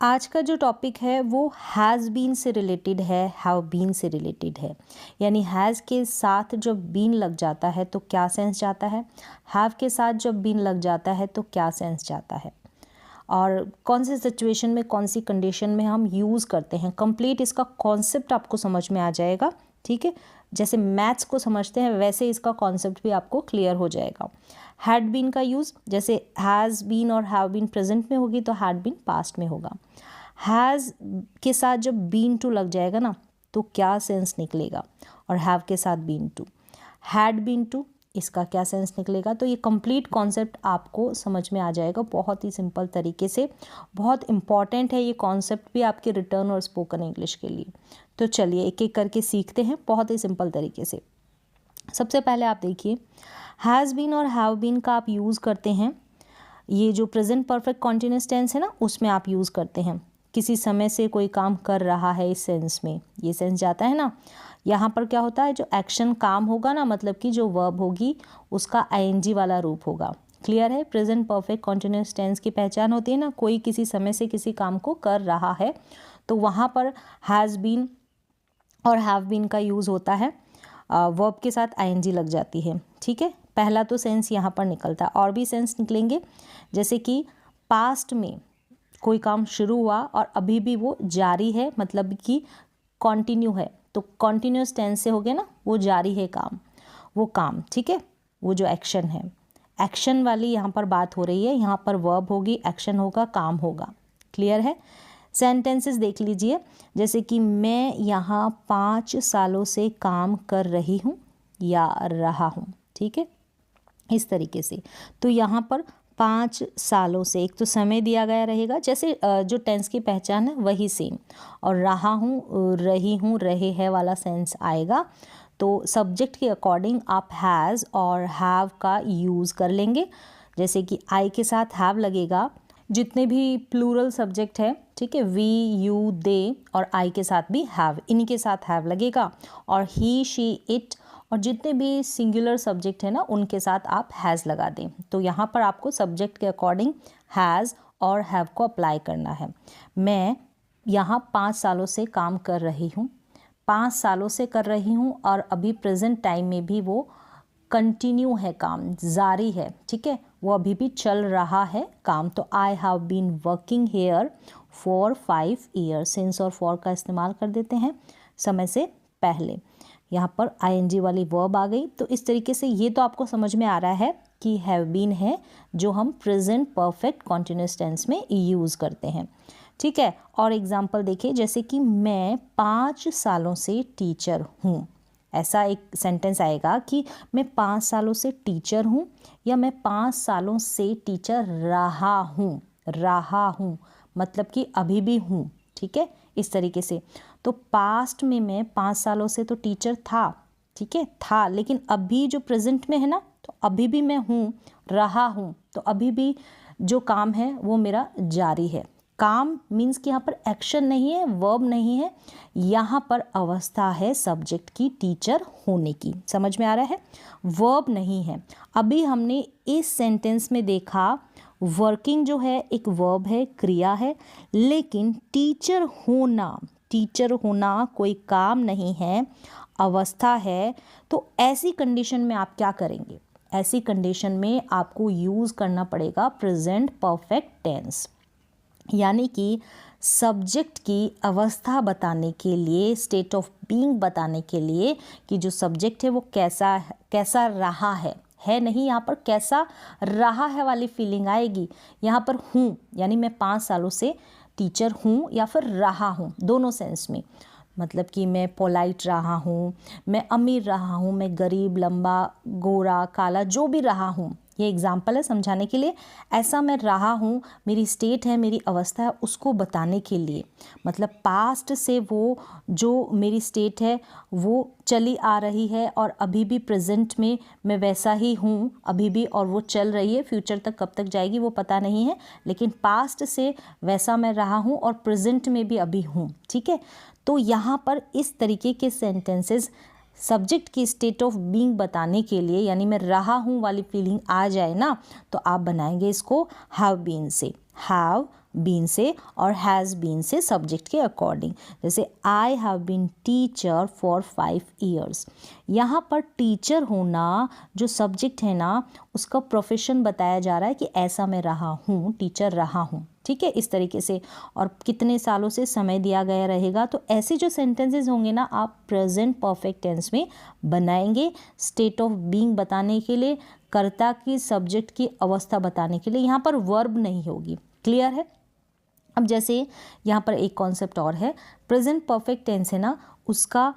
आज का जो टॉपिक है वो हैज़ बीन से रिलेटेड है, हैव बीन से रिलेटेड है। यानी हैज़ के साथ जब बीन लग जाता है तो क्या सेंस जाता है, हैव के साथ जब बीन लग जाता है तो क्या सेंस जाता है, और कौन से सिचुएशन में, कौन सी कंडीशन में हम यूज़ करते हैं। कंप्लीट इसका कॉन्सेप्ट आपको समझ में आ जाएगा। ठीक है, जैसे मैथ्स को समझते हैं वैसे इसका कॉन्सेप्ट भी आपको क्लियर हो जाएगा। हैड बीन का यूज़, जैसे हैज़ बीन और हैव बीन प्रेजेंट में होगी तो हैड बीन पास्ट में होगा। हैज़ के साथ जब बीन टू लग जाएगा ना तो क्या सेंस निकलेगा, और हैव के साथ been to, had been to, इसका क्या सेंस निकलेगा। तो ये कंप्लीट कॉन्सेप्ट आपको समझ में आ जाएगा बहुत ही सिंपल तरीके से। बहुत इंपॉर्टेंट है ये कॉन्सेप्ट भी आपके रिटर्न और स्पोकन इंग्लिश के लिए। तो चलिए एक एक करके सीखते हैं बहुत ही सिंपल तरीके से। सबसे पहले आप देखिए, हैज़ बीन और हैव बीन का आप यूज़ करते हैं, ये जो प्रेजेंट परफेक्ट कॉन्टिन्यूअस टेंस है ना उसमें आप यूज़ करते हैं। किसी समय से कोई काम कर रहा है, इस सेंस में ये सेंस जाता है ना। यहाँ पर क्या होता है, जो एक्शन काम होगा ना, मतलब कि जो वर्ब होगी उसका आईएनजी वाला रूप होगा। क्लियर है, प्रेजेंट परफेक्ट कॉन्टिन्यूअस टेंस की पहचान होती है ना, कोई किसी समय से किसी काम को कर रहा है तो वहाँ पर हैज़ बीन और हैव बीन का यूज़ होता है, वर्ब के साथ आईएनजी लग जाती है। ठीक है, पहला तो सेंस यहाँ पर निकलता है, और भी सेंस निकलेंगे। जैसे कि पास्ट में कोई काम शुरू हुआ और अभी भी वो जारी है, मतलब कि कॉन्टिन्यू है, तो कॉन्टिन्यूस टेंस से हो गया ना, वो जारी है काम, वो काम। ठीक है, वो जो एक्शन है, एक्शन वाली यहाँ पर बात हो रही है। यहाँ पर वर्ब होगी, एक्शन होगा, काम होगा। क्लियर है। सेंटेंसेस देख लीजिए, जैसे कि मैं यहाँ 5 सालों से काम कर रही हूँ या रहा हूँ। ठीक है, इस तरीके से। तो यहाँ पर 5 सालों से, एक तो समय दिया गया रहेगा, जैसे जो टेंस की पहचान है वही सेम, और रहा हूँ, रही हूँ, रहे है वाला सेंस आएगा। तो सब्जेक्ट के अकॉर्डिंग आप हैज़ और हैव का यूज़ कर लेंगे। जैसे कि आई के साथ हैव लगेगा, जितने भी प्लूरल सब्जेक्ट है, ठीक है, वी, यू, दे, और आई के साथ भी हैव, इन्हीं के साथ हैव लगेगा। और ही, शी, इट, और जितने भी सिंगुलर सब्जेक्ट है ना उनके साथ आप हैज़ लगा दें। तो यहाँ पर आपको सब्जेक्ट के अकॉर्डिंग हैज़ और हैव को अप्लाई करना है। मैं यहाँ 5 सालों से काम कर रही हूँ, 5 सालों से कर रही हूँ, और अभी प्रेजेंट टाइम में भी वो कंटिन्यू है, काम जारी है। ठीक है, वो अभी भी चल रहा है काम। तो I have been working here for 5 years, since और फॉर का इस्तेमाल कर देते हैं समय से पहले। यहाँ पर आईएनजी वाली वर्ब आ गई। तो इस तरीके से ये तो आपको समझ में आ रहा है कि हैव बीन है जो हम प्रेजेंट परफेक्ट कॉन्टिन्यूअस टेंस में यूज़ करते हैं। ठीक है, और एग्जांपल देखिए, जैसे कि मैं 5 सालों से टीचर हूँ। ऐसा एक सेंटेंस आएगा कि मैं 5 सालों से टीचर हूँ, या मैं 5 सालों से टीचर रहा हूँ, मतलब कि अभी भी हूँ। ठीक है, इस तरीके से। तो पास्ट में मैं 5 सालों से तो टीचर था, ठीक है, था, लेकिन अभी जो प्रेजेंट में है ना, तो अभी भी मैं हूँ, रहा हूँ, तो अभी भी जो काम है वो मेरा जारी है। काम मीन्स कि यहाँ पर एक्शन नहीं है, वर्ब नहीं है, यहाँ पर अवस्था है सब्जेक्ट की, टीचर होने की। समझ में आ रहा है, वर्ब नहीं है। अभी हमने इस सेंटेंस में देखा वर्किंग जो है एक वर्ब है, क्रिया है, लेकिन टीचर होना कोई काम नहीं है, अवस्था है। तो ऐसी कंडीशन में आप क्या करेंगे, ऐसी कंडीशन में आपको यूज़ करना पड़ेगा प्रेजेंट परफेक्ट टेंस, यानी कि सब्जेक्ट की अवस्था बताने के लिए, स्टेट ऑफ बीइंग बताने के लिए कि जो सब्जेक्ट है वो कैसा रहा है नहीं, यहाँ पर कैसा रहा है वाली फीलिंग आएगी। यहाँ पर हूँ यानी मैं 5 सालों से टीचर हूँ, या फिर रहा हूँ, दोनों सेंस में। मतलब कि मैं पोलाइट रहा हूँ, मैं अमीर रहा हूँ, मैं गरीब, लंबा, गोरा, काला, जो भी रहा हूँ। ये एग्जाम्पल है समझाने के लिए। ऐसा मैं रहा हूँ, मेरी स्टेट है, मेरी अवस्था है, उसको बताने के लिए। मतलब पास्ट से वो जो मेरी स्टेट है वो चली आ रही है, और अभी भी प्रेजेंट में मैं वैसा ही हूँ अभी भी, और वो चल रही है। फ्यूचर तक कब तक जाएगी वो पता नहीं है, लेकिन पास्ट से वैसा मैं रहा हूँ और प्रेजेंट में भी अभी हूँ। ठीक है, तो यहाँ पर इस तरीके के सेंटेंसेस सब्जेक्ट की स्टेट ऑफ बीइंग बताने के लिए, यानी मैं रहा हूँ वाली फीलिंग आ जाए ना, तो आप बनाएंगे इसको हैव बीन से। हैव बीन से और हैज़ बीन से सब्जेक्ट के अकॉर्डिंग। जैसे I have been teacher for 5 years। यहाँ पर टीचर होना जो सब्जेक्ट है ना, उसका प्रोफेशन बताया जा रहा है कि ऐसा मैं रहा हूँ, टीचर रहा हूँ, ठीक है, इस तरीके से। और कितने सालों से समय दिया गया रहेगा। तो ऐसे जो सेंटेंसेस होंगे ना, आप प्रेजेंट परफेक्ट टेंस में बनाएंगे स्टेट ऑफ बीइंग बताने के लिए, कर्ता की सब्जेक्ट की अवस्था बताने के लिए। यहाँ पर वर्ब नहीं होगी। क्लियर है? अब जैसे यहाँ पर एक कॉन्सेप्ट और है, प्रेजेंट परफेक्ट टेंस है ना, उसका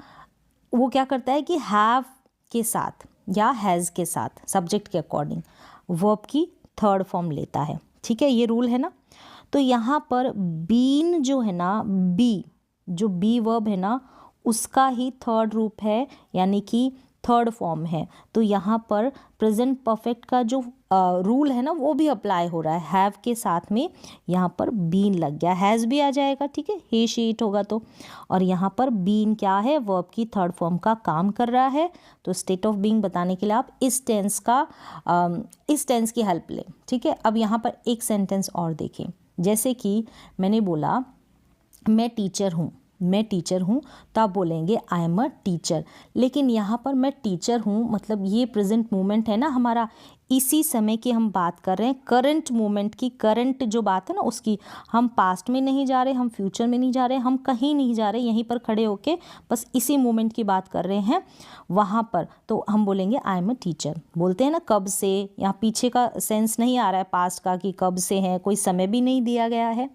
वो क्या करता है कि हैव के साथ या हैज़ के साथ सब्जेक्ट के अकॉर्डिंग वर्ब की थर्ड फॉर्म लेता है। ठीक है, ये रूल है ना। तो यहाँ पर बीन जो है ना, जो बी वर्ब है ना, उसका ही थर्ड रूप है, यानी कि थर्ड फॉर्म है। तो यहाँ पर प्रेजेंट परफेक्ट का जो रूल है ना, वो भी अप्लाई हो रहा है। हैव के साथ में यहाँ पर बीन लग गया, हैज़ भी आ जाएगा, ठीक है, ही शी इट होगा तो। और यहाँ पर बीन क्या है, वर्ब की थर्ड फॉर्म का काम कर रहा है। तो स्टेट ऑफ बीइंग बताने के लिए आप इस टेंस की हेल्प लें। ठीक है, अब यहाँ पर एक सेंटेंस और देखें। जैसे कि मैंने बोला मैं टीचर हूँ, तो आप बोलेंगे आई एम अ टीचर। लेकिन यहाँ पर मैं टीचर हूँ मतलब ये प्रेजेंट मोमेंट है ना हमारा, इसी समय की हम बात कर रहे हैं, करंट मोमेंट की, करंट जो बात है ना उसकी। हम पास्ट में नहीं जा रहे, हम फ्यूचर में नहीं जा रहे, हम कहीं नहीं जा रहे, यहीं पर खड़े होके बस इसी मोमेंट की बात कर रहे हैं वहाँ पर। तो हम बोलेंगे आई एम अ टीचर। बोलते हैं ना कब से, यहाँ पीछे का सेंस नहीं आ रहा है पास्ट का कि कब से है, कोई समय भी नहीं दिया गया है।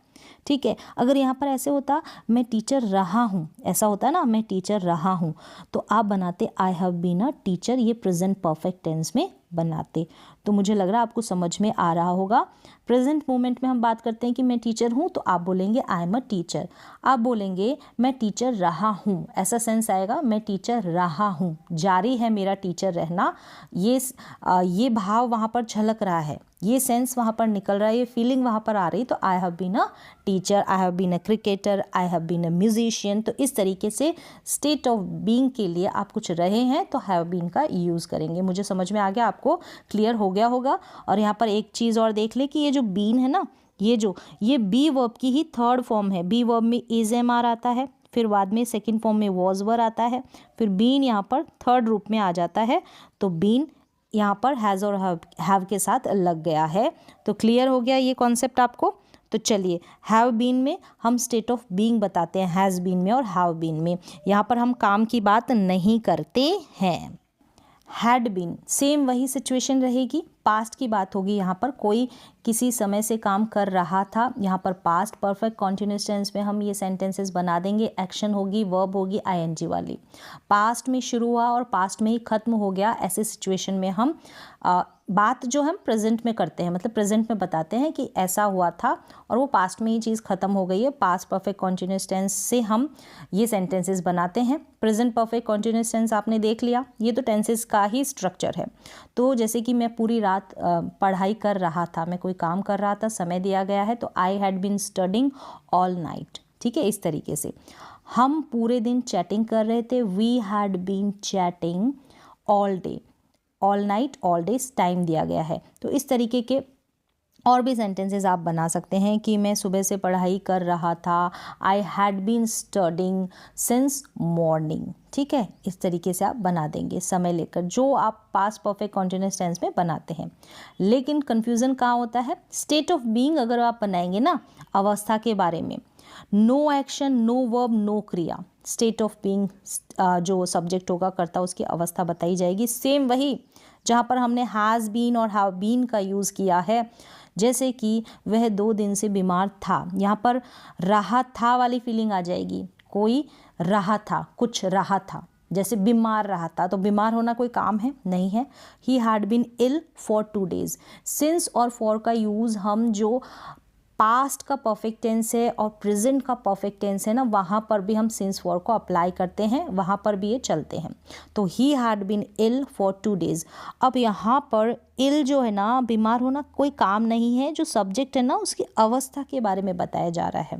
ठीक है, अगर यहाँ पर ऐसे होता मैं टीचर रहा हूँ, ऐसा होता है ना मैं टीचर रहा हूँ, तो आप बनाते I have been a teacher, ये प्रेजेंट परफेक्ट टेंस में बनाते। तो मुझे लग रहा है आपको समझ में आ रहा होगा। प्रेजेंट मोमेंट में हम बात करते हैं कि मैं टीचर हूँ, तो आप बोलेंगे आई एम अ टीचर। आप बोलेंगे मैं टीचर रहा हूँ, ऐसा सेंस आएगा, मैं टीचर रहा हूँ, जारी है मेरा टीचर रहना, ये भाव वहाँ पर झलक रहा है, ये सेंस वहाँ पर निकल रहा है, ये फीलिंग वहाँ पर आ रही। तो I have been a teacher, I have been a cricketer, I have been a musician. तो इस तरीके से स्टेट ऑफ बीइंग के लिए आप कुछ रहे हैं तो हैव बीन का यूज़ करेंगे। मुझे समझ में आ गया, आपको क्लियर हो गया होगा। और यहाँ पर एक चीज़ और देख ले कि ये जो बीन है ना, ये बी वर्ब की ही थर्ड फॉर्म है। बी वर्ब में इज एम आर आता है, फिर बाद में सेकेंड फॉर्म में वॉज वर आता है, फिर बीन यहाँ पर थर्ड रूप में आ जाता है। तो बीन यहाँ पर हैज़ और हैव के साथ लग गया है। तो क्लियर हो गया ये कॉन्सेप्ट आपको। तो चलिए, हैव बीन में हम स्टेट ऑफ बीइंग बताते हैं, हैज़ बीन में और हैव बीन में। यहाँ पर हम काम की बात नहीं करते हैं। हैड बीन, सेम वही सिचुएशन रहेगी, पास्ट की बात होगी। यहाँ पर कोई किसी समय से काम कर रहा था, यहाँ पर पास्ट परफेक्ट कॉन्टिन्यूअस टेंस में हम ये सेंटेंसेस बना देंगे। एक्शन होगी, वर्ब होगी आईएनजी वाली, पास्ट में शुरू हुआ और पास्ट में ही खत्म हो गया। ऐसे सिचुएशन में हम बात जो हम प्रेजेंट में करते हैं, मतलब प्रेजेंट में बताते हैं कि ऐसा हुआ था और वो पास्ट में ही चीज़ खत्म हो गई है। पास्ट परफेक्ट कॉन्टिन्यूअस टेंस से हम ये सेंटेंसेस बनाते हैं। प्रेजेंट परफेक्ट कॉन्टिन्यूअस टेंस आपने देख लिया, ये तो टेंसेस का ही स्ट्रक्चर है। तो जैसे कि मैं पूरी रात पढ़ाई कर रहा था, मैं कोई काम कर रहा था, समय दिया गया है, तो I had been studying all night. ठीक है, इस तरीके से। हम पूरे दिन चैटिंग कर रहे थे, we had been chatting all day, all night, all days time दिया गया है। तो इस तरीके के और भी सेंटेंसेस आप बना सकते हैं कि मैं सुबह से पढ़ाई कर रहा था, I had been studying since morning. ठीक है, इस तरीके से आप बना देंगे समय लेकर, जो आप पास्ट परफेक्ट कॉन्टिन्यूअस टेंस में बनाते हैं। लेकिन कन्फ्यूज़न कहाँ होता है, स्टेट ऑफ बीइंग अगर आप बनाएंगे ना अवस्था के बारे में, no action, no verb, no क्रिया, स्टेट ऑफ बीइंग जो सब्जेक्ट होगा कर्ता, उसकी अवस्था बताई जाएगी। सेम वही जहाँ पर हमने हैज़ बीन और हैव बीन का यूज़ किया है। जैसे कि वह 2 दिन से बीमार था, यहाँ पर रहा था वाली फीलिंग आ जाएगी। कोई रहा था, कुछ रहा था, जैसे बीमार रहा था, तो बीमार होना कोई काम है नहीं है। He had been ill for 2 days। Since और फॉर का यूज़ हम जो पास्ट का परफेक्ट टेंस है और प्रेजेंट का परफेक्ट टेंस है ना, वहाँ पर भी हम सिंस फॉर को अप्लाई करते हैं, वहाँ पर भी ये चलते हैं। तो he had been ill for 2 days। अब यहाँ पर इल जो है ना, बीमार होना कोई काम नहीं है, जो सब्जेक्ट है ना उसकी अवस्था के बारे में बताया जा रहा है।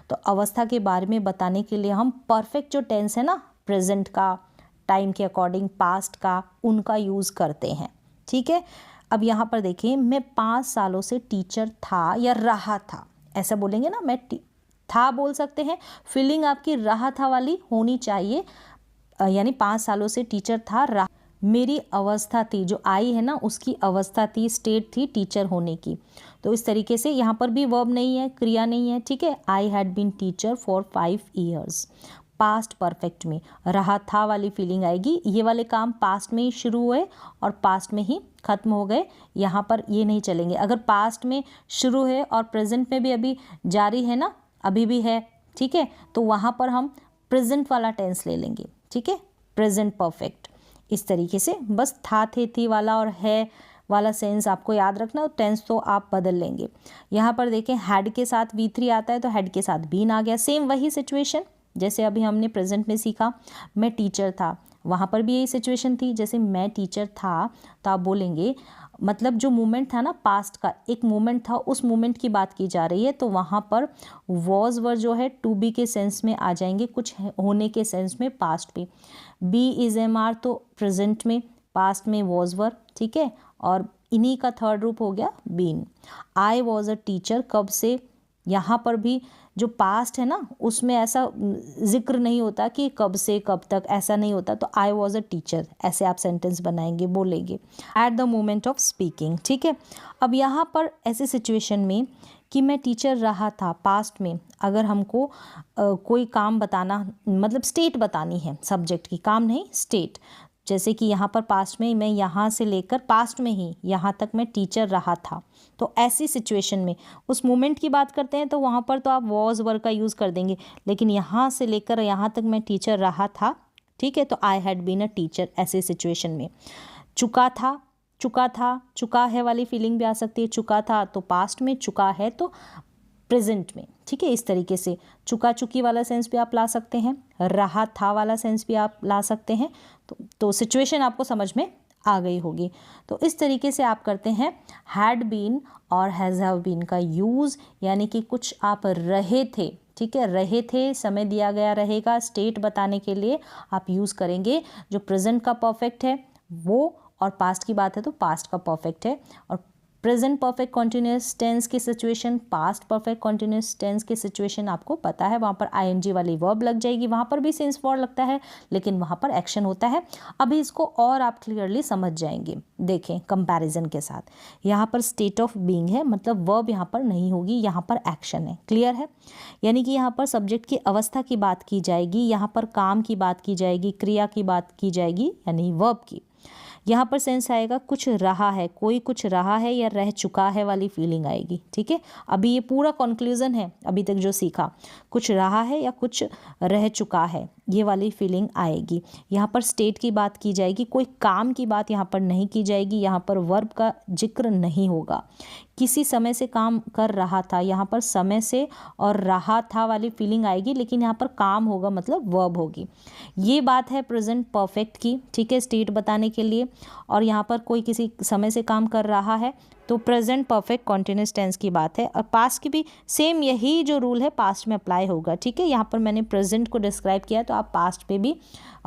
तो अवस्था के बारे में बताने के लिए हम परफेक्ट जो टेंस है ना, प्रेजेंट का, टाइम के अकॉर्डिंग पास्ट का, उनका यूज़ करते हैं। ठीक है, अब यहाँ पर देखिए, मैं 5 सालों से टीचर था या रहा था, ऐसा बोलेंगे ना, मैं था बोल सकते हैं। फीलिंग आपकी रहा था वाली होनी चाहिए, यानी 5 सालों से टीचर था, रहा। मेरी अवस्था थी, जो आई है ना उसकी अवस्था थी, स्टेट थी टीचर होने की। तो इस तरीके से यहाँ पर भी वर्ब नहीं है, क्रिया नहीं है, ठीक है। I had been teacher for 5 years, past perfect में रहा था वाली फीलिंग आएगी। ये वाले काम पास्ट में ही शुरू हुए और पास्ट में ही खत्म हो गए, यहाँ पर ये नहीं चलेंगे। अगर पास्ट में शुरू है और प्रेजेंट में भी अभी जारी है ना, अभी भी है, ठीक है, तो वहाँ पर हम प्रेजेंट वाला टेंस ले लेंगे, ठीक है, प्रेजेंट परफेक्ट। इस तरीके से बस था, थे, थी वाला और है वाला सेंस आपको याद रखना, और टेंस तो आप बदल लेंगे। यहाँ पर देखें हैड के साथ V3 आता है तो हैड के साथ बीन आ गया। सेम वही सिचुएशन जैसे अभी हमने प्रेजेंट में सीखा, मैं टीचर था, वहाँ पर भी यही सिचुएशन थी। जैसे मैं टीचर था तो आप बोलेंगे, मतलब जो मोमेंट था ना पास्ट का, एक मोमेंट था, उस मोमेंट की बात की जा रही है, तो वहाँ पर वॉज वर जो है टू बी के सेंस में आ जाएंगे, कुछ होने के सेंस में पास्ट पे। बी इज एम आर तो प्रेजेंट में, पास्ट में वॉज वर, ठीक है, और इन्हीं का थर्ड रूप हो गया been. I was a teacher, कब से, यहाँ पर भी जो पास्ट है ना उसमें ऐसा जिक्र नहीं होता कि कब से कब तक, ऐसा नहीं होता, तो आई वॉज अ टीचर ऐसे आप सेंटेंस बनाएंगे, बोलेंगे at the moment of speaking, ठीक है। अब यहाँ पर ऐसे सिचुएशन में कि मैं टीचर रहा था पास्ट में, अगर हमको कोई काम बताना, मतलब स्टेट बतानी है, सब्जेक्ट की, काम नहीं स्टेट, जैसे कि यहाँ पर पास्ट में मैं यहाँ से लेकर पास्ट में ही यहाँ तक मैं टीचर रहा था, तो ऐसी सिचुएशन में उस मोमेंट की बात करते हैं तो वहाँ पर तो आप वॉज वर का यूज़ कर देंगे, लेकिन यहाँ से लेकर यहाँ तक मैं टीचर रहा था, ठीक है, तो I had been a teacher ऐसे सिचुएशन में। चुका था, चुका था, चुका है वाली फीलिंग भी आ सकती है। चुका था तो पास्ट में, चुका है तो प्रेजेंट में, ठीक है। इस तरीके से चुका चुकी वाला सेंस भी आप ला सकते हैं, रहा था वाला सेंस भी आप ला सकते हैं। तो सिचुएशन आपको समझ में आ गई होगी। तो इस तरीके से आप करते हैं हैड बीन और हैज़ हैव बीन का यूज़, यानी कि कुछ आप रहे थे, ठीक है, रहे थे, समय दिया गया रहेगा, स्टेट बताने के लिए आप यूज़ करेंगे। जो प्रेजेंट का परफेक्ट है वो, और पास्ट की बात है तो पास्ट का परफेक्ट है, और प्रेजेंट परफेक्ट कॉन्टिन्यूस टेंस की situation, past perfect continuous tense की सिचुएशन आपको पता है, वहाँ पर आईएनजी वाली वर्ब लग जाएगी, वहाँ पर भी सेंस फॉर लगता है लेकिन वहाँ पर एक्शन होता है। अभी इसको और आप क्लियरली समझ जाएंगे। देखें कंपैरिजन के साथ, यहाँ पर स्टेट ऑफ बीइंग है, मतलब वर्ब यहाँ पर नहीं होगी, यहाँ पर एक्शन है, क्लियर है। यानी कि यहाँ पर सब्जेक्ट की अवस्था की बात की जाएगी, यहाँ पर काम की बात की जाएगी, क्रिया की बात की जाएगी, यानी वर्ब की। यहाँ पर सेंस आएगा कुछ रहा है, कोई कुछ रहा है या रह चुका है वाली फीलिंग आएगी, ठीक है। अभी ये पूरा कंक्लूजन है अभी तक जो सीखा, कुछ रहा है या कुछ रह चुका है, ये वाली फीलिंग आएगी। यहाँ पर स्टेट की बात की जाएगी, कोई काम की बात यहाँ पर नहीं की जाएगी, यहाँ पर वर्ब का जिक्र नहीं होगा। किसी समय से काम कर रहा था, यहाँ पर समय से और रहा था वाली फीलिंग आएगी, लेकिन यहाँ पर काम होगा मतलब वर्ब होगी। ये बात है प्रेजेंट परफेक्ट की, ठीक है, स्टेट बताने के लिए। और यहाँ पर कोई किसी समय से काम कर रहा है तो प्रेजेंट परफेक्ट कॉन्टिन्यूस टेंस की बात है। और पास्ट की भी सेम यही जो रूल है पास्ट में अप्लाई होगा, ठीक है। यहाँ पर मैंने प्रेजेंट को डिस्क्राइब किया तो आप पास्ट पे भी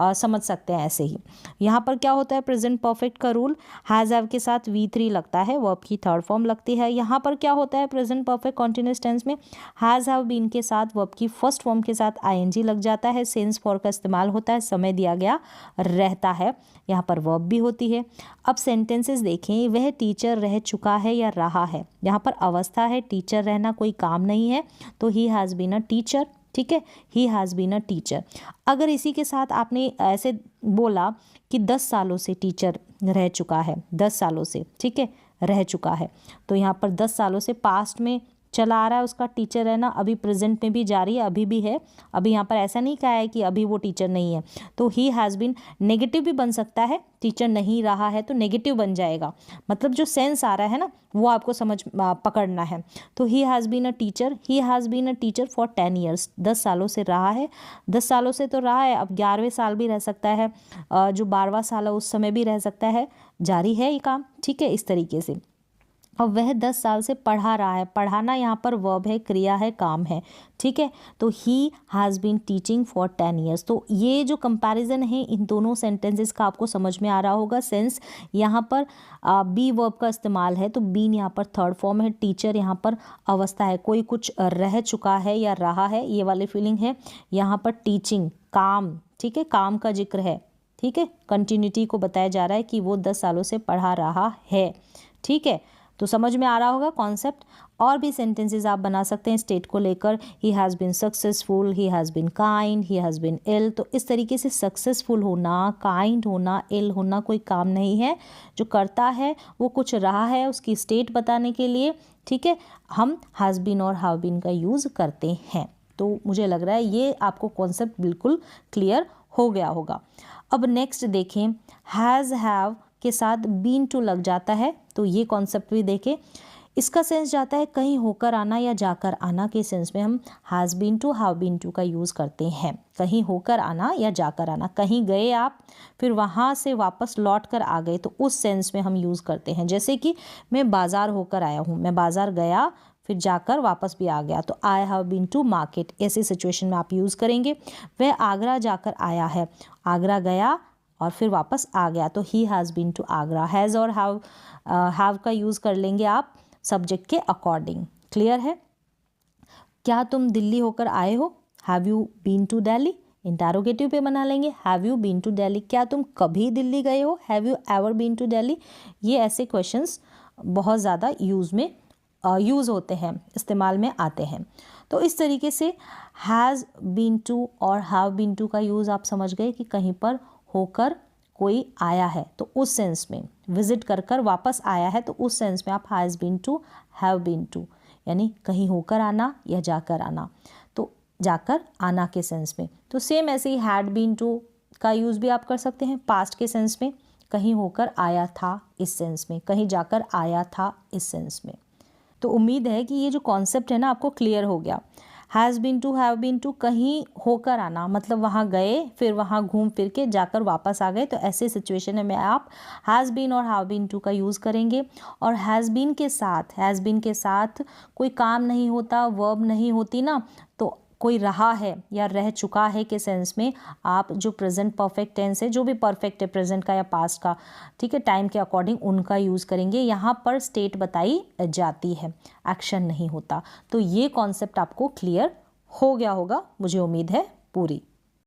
समझ सकते हैं ऐसे ही। यहाँ पर क्या होता है, प्रेजेंट परफेक्ट का रूल, हैज़ हैव के साथ V3 लगता है, वर्ब की थर्ड फॉर्म लगती है। यहाँ पर क्या होता है, प्रेजेंट परफेक्ट कॉन्टिन्यूस टेंस में हैज़ हैव बीन के साथ वर्ब की फर्स्ट फॉर्म के साथ ING लग जाता है, सेंस फॉर का इस्तेमाल होता है, समय दिया गया रहता है, यहाँ पर वर्ब भी होती है। अब सेंटेंसेस देखें, वह टीचर रह चुका है या रहा है, यहाँ पर अवस्था है, टीचर रहना कोई काम नहीं है, तो he has been a teacher, ठीक है, he has been a teacher. अगर इसी के साथ आपने ऐसे बोला कि 10 सालों से टीचर रह चुका है, 10 सालों से, ठीक है, रह चुका है, तो यहाँ पर 10 सालों से पास्ट में चला आ रहा है उसका टीचर रहना, अभी प्रेजेंट में भी जारी है, अभी भी है। अभी यहाँ पर ऐसा नहीं कहा है कि अभी वो टीचर नहीं है, तो ही हैज़ बीन नेगेटिव भी बन सकता है, टीचर नहीं रहा है तो नेगेटिव बन जाएगा, मतलब जो सेंस आ रहा है ना वो आपको समझ पकड़ना है। तो he has been a teacher, he has been a teacher for 10 years, 10 सालों से रहा है, 10 सालों से तो रहा है, अब 11वें साल भी रह सकता है, जो 12वां साल है उस समय भी रह सकता है, जारी है ये काम, ठीक है। इस तरीके से और वह 10 साल से पढ़ा रहा है। पढ़ाना यहाँ पर वर्ब है, क्रिया है, काम है, ठीक है। तो he has been teaching for 10 years. तो ये जो कंपैरिजन है इन दोनों सेंटेंसेस का आपको समझ में आ रहा होगा। सेंस यहाँ पर बी वर्ब का इस्तेमाल है, तो बीन यहाँ पर थर्ड फॉर्म है, टीचर यहाँ पर अवस्था है, कोई कुछ रह चुका है या रहा है, ये वाली फीलिंग है। यहाँ पर टीचिंग काम, ठीक है, काम का जिक्र है, ठीक है। कंटिन्यूटी को बताया जा रहा है कि वो 10 सालों से पढ़ा रहा है, ठीक है। तो समझ में आ रहा होगा कॉन्सेप्ट। और भी सेंटेंसेस आप बना सकते हैं स्टेट को लेकर। He has been successful, he has been kind, he has been ill. तो इस तरीके से सक्सेसफुल होना, काइंड होना, इल होना कोई काम नहीं है। जो करता है वो कुछ रहा है, उसकी स्टेट बताने के लिए, ठीक है, हम हैज़ बीन और हैव बीन का यूज़ करते हैं। तो मुझे लग रहा है ये आपको कॉन्सेप्ट बिल्कुल क्लियर हो गया होगा। अब नेक्स्ट देखें, हैज़ हैव के साथ बीन टू लग जाता है, तो ये कॉन्सेप्ट भी देखें। इसका सेंस जाता है कहीं होकर आना या जाकर आना के सेंस में हम has been to, have been to का यूज़ करते हैं। कहीं होकर आना या जाकर आना, कहीं गए आप फिर वहाँ से वापस लौट कर आ गए, तो उस सेंस में हम यूज़ करते हैं। जैसे कि मैं बाज़ार होकर आया हूँ, मैं बाज़ार गया फिर जाकर वापस भी आ गया, तो I have been to market, ऐसी सिचुएशन में आप यूज़ करेंगे। वह आगरा जाकर आया है, आगरा गया और फिर वापस आ गया, तो he has been to Agra. Has और हैव का यूज़ कर लेंगे आप सब्जेक्ट के अकॉर्डिंग। क्लियर है? क्या तुम दिल्ली होकर आए हो? Have you been to Delhi? Interrogative पे बना लेंगे, have you been to Delhi. क्या तुम कभी दिल्ली गए हो? Have you ever been to Delhi? ये ऐसे क्वेश्चंस बहुत ज़्यादा यूज़ होते हैं, इस्तेमाल में आते हैं। तो इस तरीके से हैज़ बीन टू और हैव बीन टू का यूज़ आप समझ गए कि कहीं पर होकर कोई आया है तो उस सेंस में, विजिट कर कर वापस आया है तो उस सेंस में आप has been to, have been to, यानी कहीं होकर आना या जाकर आना, तो जाकर आना के सेंस में। तो सेम ऐसे ही हैड बीन टू का यूज़ भी आप कर सकते हैं पास्ट के सेंस में, कहीं होकर आया था इस सेंस में, कहीं जाकर आया था इस सेंस में। तो उम्मीद है कि ये जो कॉन्सेप्ट है ना आपको क्लियर हो गया। Has been to, have been to, कहीं होकर आना मतलब वहाँ गए फिर वहाँ घूम फिर के जाकर वापस आ गए, तो ऐसे सिचुएशन में आप हैज़ बीन और हैव बीन टू का यूज़ करेंगे। और हैज़ बीन के साथ कोई काम नहीं होता, वर्ब नहीं होती ना, तो कोई रहा है या रह चुका है के सेंस में आप जो प्रेजेंट परफेक्ट टेंस है, जो भी परफेक्ट है प्रेजेंट का या पास्ट का, ठीक है, टाइम के अकॉर्डिंग उनका यूज़ करेंगे। यहाँ पर स्टेट बताई जाती है, एक्शन नहीं होता। तो ये कॉन्सेप्ट आपको क्लियर हो गया होगा, मुझे उम्मीद है पूरी।